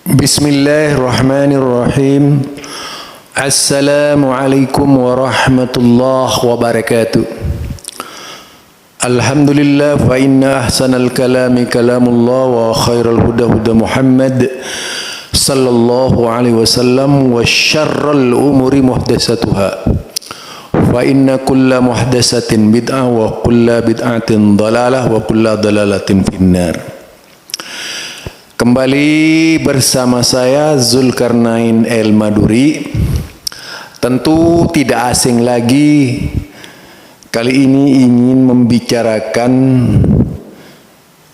Bismillahirrahmanirrahim. Assalamualaikum warahmatullahi wabarakatuh. Alhamdulillah fa inna ahsanal kalami kalamullah wa khairal huda huda Muhammad sallallahu alaihi wasallam wa syarral umuri muhdatsatuha. Fa inna kulla muhdatsatin bid'ah wa kulla bid'atin dhalalah wa kulla dhalalatin finnar. Kembali bersama saya Zulkarnain El Maduri. Tentu tidak asing lagi, kali ini ingin membicarakan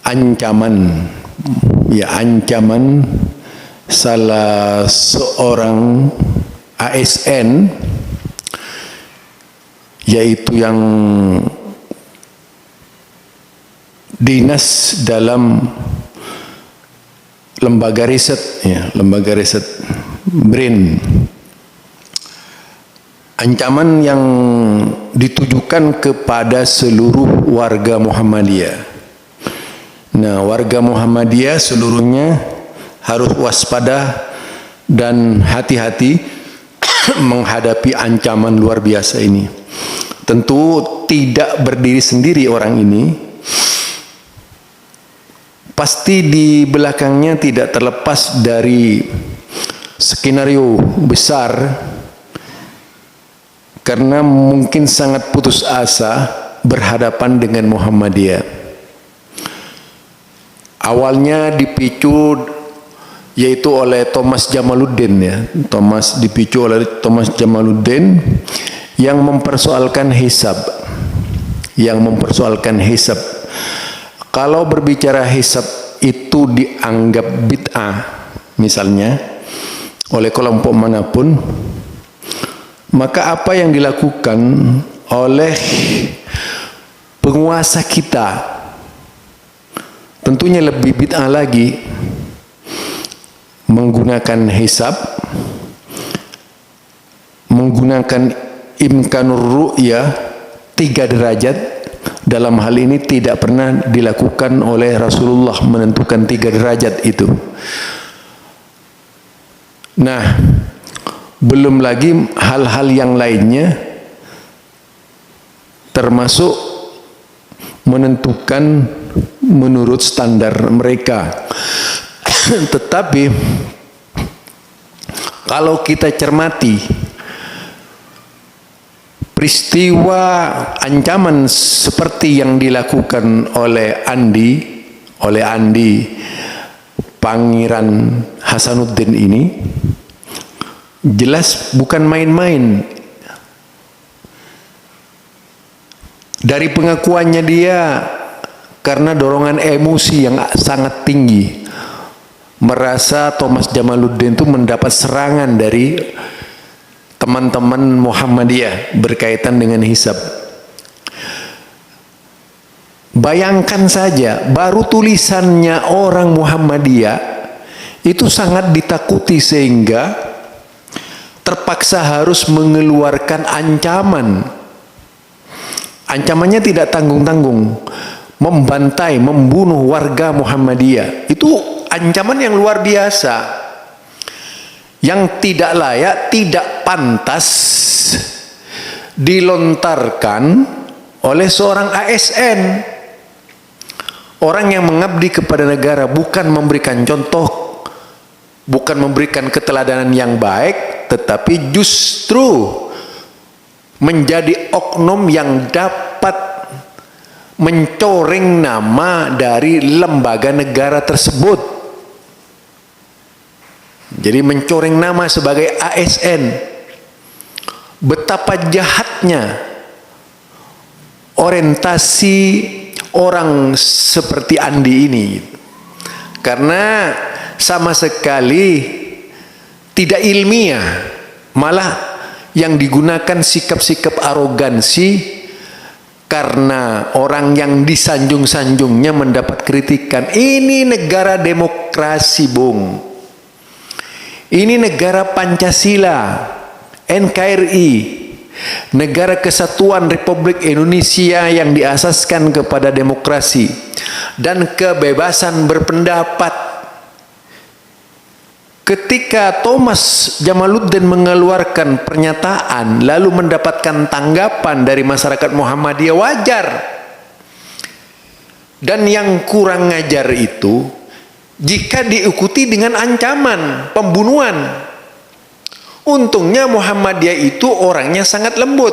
ancaman salah seorang ASN, yaitu yang dinas dalam lembaga riset BRIN. Ancaman yang ditujukan kepada seluruh warga Muhammadiyah. Nah, warga Muhammadiyah seluruhnya harus waspada dan hati-hati menghadapi ancaman luar biasa ini. Tentu tidak berdiri sendiri orang ini. Pasti di belakangnya tidak terlepas dari skenario besar, karena mungkin sangat putus asa berhadapan dengan Muhammadiyah. Awalnya dipicu yaitu oleh Thomas Jamaluddin, dipicu oleh Thomas Jamaluddin yang mempersoalkan hisab. Kalau berbicara hisab itu dianggap bid'ah misalnya oleh kelompok manapun, maka apa yang dilakukan oleh penguasa kita tentunya lebih bid'ah lagi, menggunakan hisab, menggunakan imkanur ru'yah 3 derajat. Dalam hal ini tidak pernah dilakukan oleh Rasulullah, menentukan 3 derajat itu. Nah, belum lagi hal-hal yang lainnya, termasuk menentukan menurut standar mereka. Tetapi kalau kita cermati peristiwa ancaman seperti yang dilakukan oleh Andi Pangeran Hasanuddin ini, jelas bukan main-main. Dari pengakuannya dia, karena dorongan emosi yang sangat tinggi, merasa Thomas Jamaluddin itu mendapat serangan dari teman-teman Muhammadiyah berkaitan dengan hisab. Bayangkan saja, baru tulisannya orang Muhammadiyah itu sangat ditakuti sehingga terpaksa harus mengeluarkan ancaman. Ancamannya tidak tanggung-tanggung, membantai, membunuh warga Muhammadiyah. Itu ancaman yang luar biasa, yang tidak layak, tidak pantas dilontarkan oleh seorang ASN. Orang yang mengabdi kepada negara, bukan memberikan contoh, bukan memberikan keteladanan yang baik, tetapi justru menjadi oknum yang dapat mencoreng nama dari lembaga negara tersebut. Jadi mencoreng nama sebagai ASN. Betapa jahatnya orientasi orang seperti Andi ini, karena sama sekali tidak ilmiah, malah yang digunakan sikap-sikap arogansi, karena orang yang disanjung-sanjungnya mendapat kritikan. Ini negara demokrasi, Bung. Ini negara Pancasila, NKRI, negara kesatuan Republik Indonesia yang diasaskan kepada demokrasi dan kebebasan berpendapat. Ketika Thomas Jamaluddin mengeluarkan pernyataan lalu mendapatkan tanggapan dari masyarakat Muhammadiyah, wajar. Dan yang kurang ngajar itu jika diikuti dengan ancaman pembunuhan. Untungnya Muhammadiyah itu orangnya sangat lembut.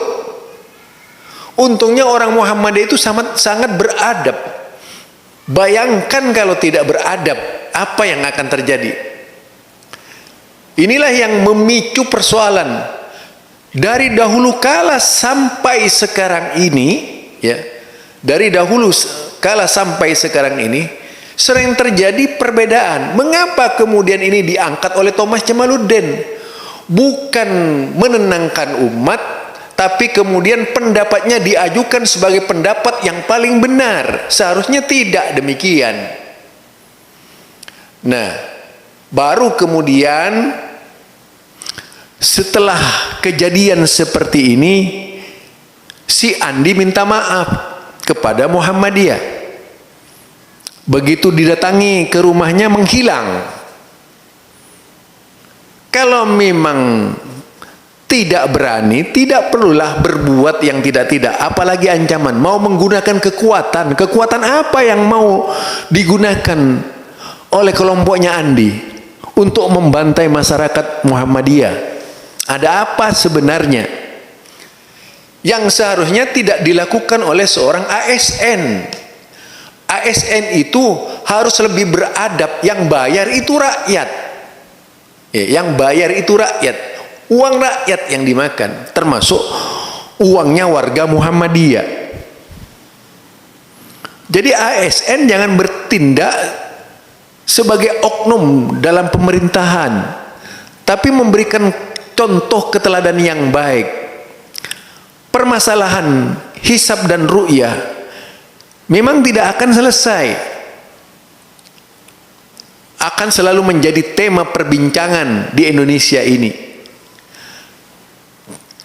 Untungnya orang Muhammadiyah itu sangat beradab. Bayangkan kalau tidak beradab, apa yang akan terjadi? Inilah yang memicu persoalan dari dahulu kala sampai sekarang ini, ya. Dari dahulu kala sampai sekarang ini sering terjadi perbedaan. Mengapa kemudian ini diangkat oleh Thomas Jamaluddin? Bukan menenangkan umat, tapi kemudian pendapatnya diajukan sebagai pendapat yang paling benar. Seharusnya tidak demikian. Nah, baru kemudian setelah kejadian seperti ini, si Andi minta maaf kepada Muhammadiyah. Begitu didatangi ke rumahnya menghilang. Kalau memang tidak berani, tidak perlulah berbuat yang tidak-tidak, apalagi ancaman. Mau menggunakan kekuatan. Kekuatan apa yang mau digunakan oleh kelompoknya Andi untuk membantai masyarakat Muhammadiyah? Ada apa sebenarnya yang seharusnya tidak dilakukan oleh seorang ASN? ASN itu harus lebih beradab. Yang bayar itu rakyat. Yang bayar itu rakyat. Uang rakyat yang dimakan, termasuk uangnya warga Muhammadiyah. Jadi ASN jangan bertindak sebagai oknum dalam pemerintahan, tapi memberikan contoh keteladan yang baik. Permasalahan hisab dan ru'yah memang tidak akan selesai, akan selalu menjadi tema perbincangan di Indonesia ini,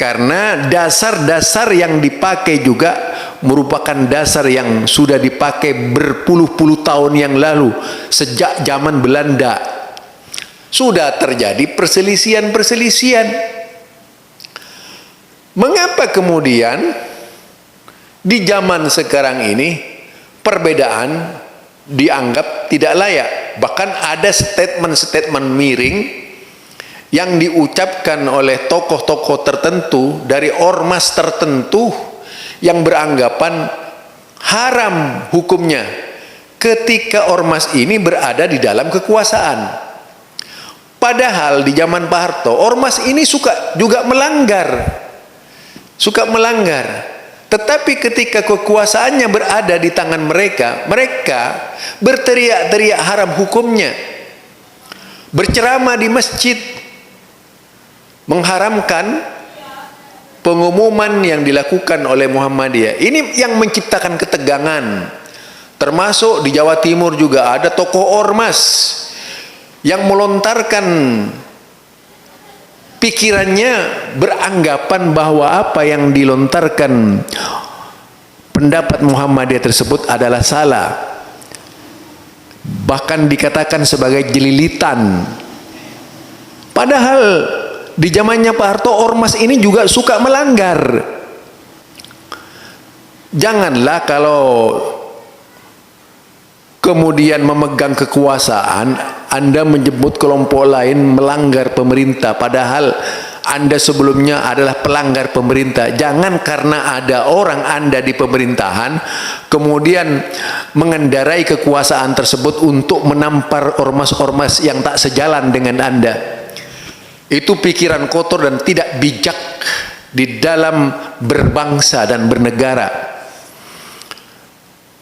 karena dasar-dasar yang dipakai juga merupakan dasar yang sudah dipakai berpuluh-puluh tahun yang lalu. Sejak zaman Belanda sudah terjadi perselisihan-perselisihan. Mengapa kemudian di zaman sekarang ini perbedaan dianggap tidak layak? Bahkan ada statement-statement miring yang diucapkan oleh tokoh-tokoh tertentu dari ormas tertentu yang beranggapan haram hukumnya ketika ormas ini berada di dalam kekuasaan. Padahal di zaman Pak Harto ormas ini suka melanggar. Tetapi ketika kekuasaannya berada di tangan mereka, mereka berteriak-teriak haram hukumnya. Berceramah di masjid mengharamkan pengumuman yang dilakukan oleh Muhammadiyah. Ini yang menciptakan ketegangan. Termasuk di Jawa Timur juga ada tokoh ormas yang melontarkan pikirannya beranggapan bahwa apa yang dilontarkan pendapat Muhammadiyah tersebut adalah salah. Bahkan dikatakan sebagai jelilitan. Padahal di zamannya Pak Harto ormas ini juga suka melanggar. Janganlah kalau kemudian memegang kekuasaan Anda menyebut kelompok lain melanggar pemerintah, padahal Anda sebelumnya adalah pelanggar pemerintah. Jangan karena ada orang Anda di pemerintahan kemudian mengendarai kekuasaan tersebut untuk menampar ormas-ormas yang tak sejalan dengan Anda. Itu pikiran kotor dan tidak bijak di dalam berbangsa dan bernegara.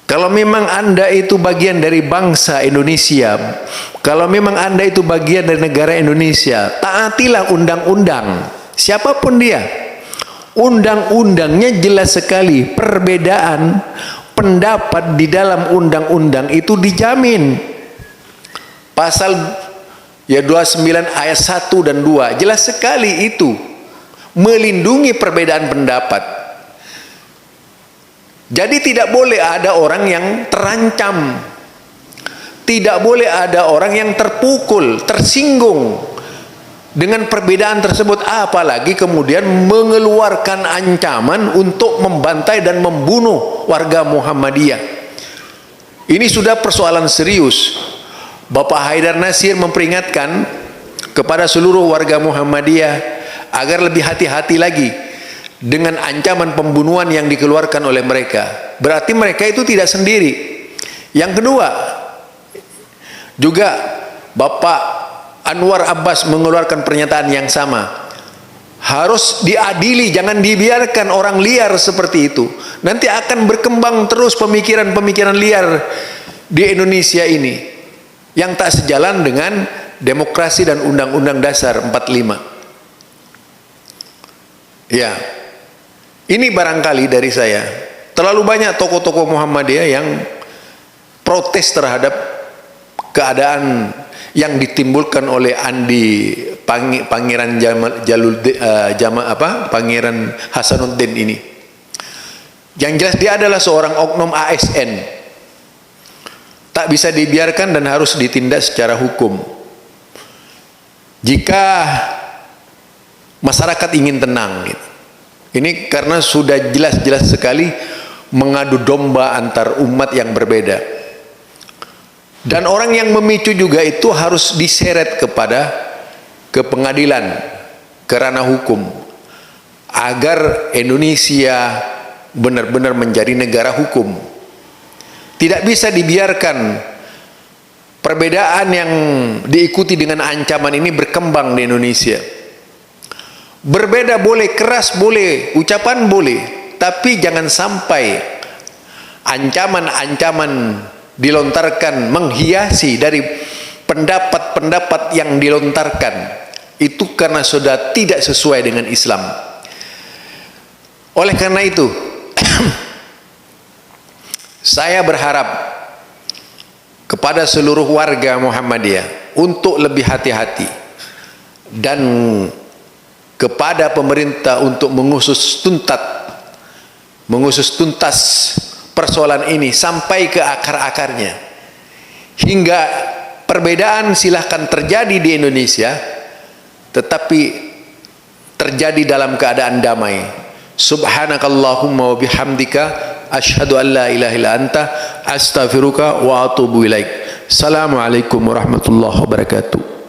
Kalau memang Anda itu bagian dari bangsa Indonesia, kalau memang Anda itu bagian dari negara Indonesia, taatilah undang-undang, siapapun dia. Undang-undangnya jelas sekali, perbedaan pendapat di dalam undang-undang itu dijamin. Pasal 29 ayat 1 dan 2 jelas sekali itu melindungi perbedaan pendapat. Jadi tidak boleh ada orang yang terancam Tidak boleh ada orang yang terpukul, tersinggung dengan perbedaan tersebut, apalagi kemudian mengeluarkan ancaman untuk membantai dan membunuh warga Muhammadiyah. Ini sudah persoalan serius. Bapak Haidar Nasir memperingatkan kepada seluruh warga Muhammadiyah agar lebih hati-hati lagi dengan ancaman pembunuhan yang dikeluarkan oleh mereka. Berarti mereka itu tidak sendiri. Yang kedua, juga Bapak Anwar Abbas mengeluarkan pernyataan yang sama. Harus diadili, jangan dibiarkan orang liar seperti itu. Nanti akan berkembang terus pemikiran-pemikiran liar di Indonesia ini yang tak sejalan dengan demokrasi dan Undang-Undang Dasar 45. Ya, ini barangkali dari saya. Terlalu banyak tokoh-tokoh Muhammadiyah yang protes terhadap keadaan yang ditimbulkan oleh Andi Pangeran Pangeran Hasanuddin ini. Yang jelas dia adalah seorang oknum ASN, tak bisa dibiarkan dan harus ditindak secara hukum. Jika masyarakat ingin tenang, gitu. Ini karena sudah jelas-jelas sekali mengadu domba antar umat yang berbeda. Dan orang yang memicu juga itu harus diseret ke pengadilan, ke ranah hukum, agar Indonesia benar-benar menjadi negara hukum. Tidak bisa dibiarkan perbedaan yang diikuti dengan ancaman ini berkembang di Indonesia. Berbeda boleh, keras boleh, ucapan boleh, tapi jangan sampai ancaman-ancaman dilontarkan menghiasi dari pendapat-pendapat yang dilontarkan itu karena sudah tidak sesuai dengan Islam. Oleh karena itu saya berharap kepada seluruh warga Muhammadiyah untuk lebih hati-hati dan kepada pemerintah untuk mengusut tuntas persoalan ini sampai ke akar-akarnya, hingga perbedaan silahkan terjadi di Indonesia tetapi terjadi dalam keadaan damai. Subhanakallahumma wa bihamdika asyhadu an la ilaha illa anta astaghfiruka wa atubu ilaik. Assalamualaikum warahmatullahi wabarakatuh.